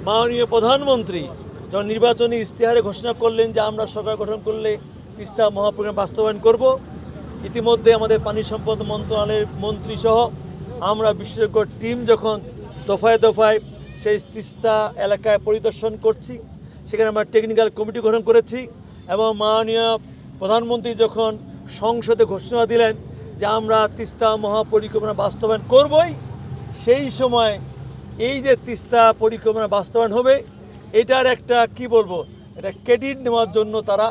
মাননীয় প্রধানমন্ত্রী যখন নির্বাচনী ইশতেহারে ঘোষণা করলেন যে আমরা সরকার গঠন করলে তিস্তা মহাপ্রকল্প বাস্তবায়ন করব, ইতিমধ্যে আমাদের পানি সম্পদ মন্ত্রণালয়ের মন্ত্রী সহ আমরা বিশেষজ্ঞ টিম যখন দফায় দফায় সেই তিস্তা এলাকায় পরিদর্শন করছি, সেখানে আমরা টেকনিক্যাল কমিটি গঠন করেছি এবং মাননীয় প্রধানমন্ত্রী যখন সংসদে ঘোষণা দিলেন যে আমরা তিস্তা মহাপরিকল্পনা বাস্তবায়ন করবই, সেই সময় এই যে তিস্তা পরিকল্পনা বাস্তবায়ন হবে এটার একটা কি বলবো, এটা ক্রেডিট নেওয়ার জন্য তারা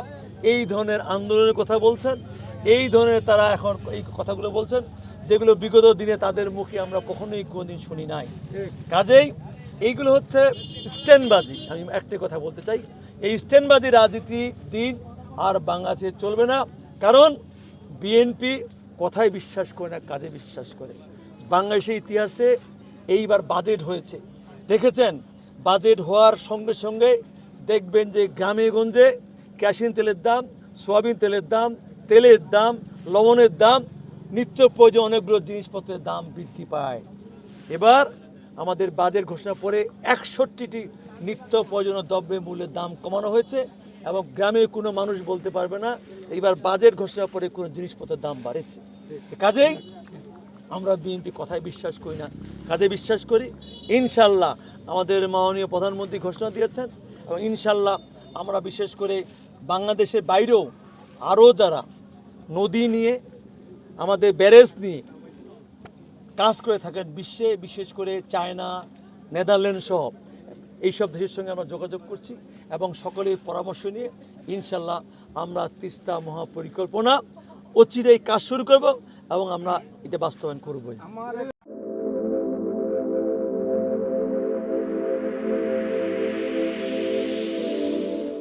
এই ধরনের আন্দোলনের কথা বলছেন, এই ধরনের তারা এখন এই কথাগুলো বলছেন যেগুলো বিগত দিনে তাদের মুখে আমরা কখনোই কোনোদিন শুনি নাই। কাজেই এইগুলো হচ্ছে স্ট্যান্ডবাজি। আমি একটা কথা বলতে চাই, এই স্ট্যান্ডবাজি রাজনীতি দিন আর বাংলাদেশে চলবে না। কারণ বিএনপি কথায় বিশ্বাস করে না, কাজে বিশ্বাস করে। বাংলাদেশের ইতিহাসে এইবার বাজেট হয়েছে, দেখেছেন বাজেট হওয়ার সঙ্গে সঙ্গে দেখবেন যে গ্রামে গঞ্জে কেরোসিন তেলের দাম, সয়াবিন তেলের দাম, লবণের দাম, নিত্য প্রয়োজন অনেকগুলো জিনিসপত্রের দাম বৃদ্ধি পায়। এবার আমাদের বাজেট ঘোষণা পরে 61টি নিত্য প্রয়োজনীয় দ্রব্যের মূল্যের দাম কমানো হয়েছে এবং গ্রামে কোনো মানুষ বলতে পারবে না এবার বাজেট ঘোষণা পরে কোনো জিনিসপত্রের দাম বাড়েছে। কাজেই আমরা বিএনপি কথায় বিশ্বাস করি না, কাজে বিশ্বাস করি। ইনশাল্লাহ আমাদের মাননীয় প্রধানমন্ত্রী ঘোষণা দিয়েছেন এবং ইনশাল্লাহ আমরা বিশেষ করে বাংলাদেশের বাইরেও আরও যারা নদী নিয়ে আমাদের ব্যারেজ নিয়ে কাজ করে থাকেন বিশ্বে, বিশেষ করে চায়না, নেদারল্যান্ড সহ এইসব দেশের সঙ্গে আমরা যোগাযোগ করছি এবং সকলের পরামর্শ নিয়ে ইনশাল্লাহ আমরা তিস্তা মহাপরিকল্পনা অচিরেই কাজ শুরু করব এবং আমরা এটা বাস্তবায়ন করবই।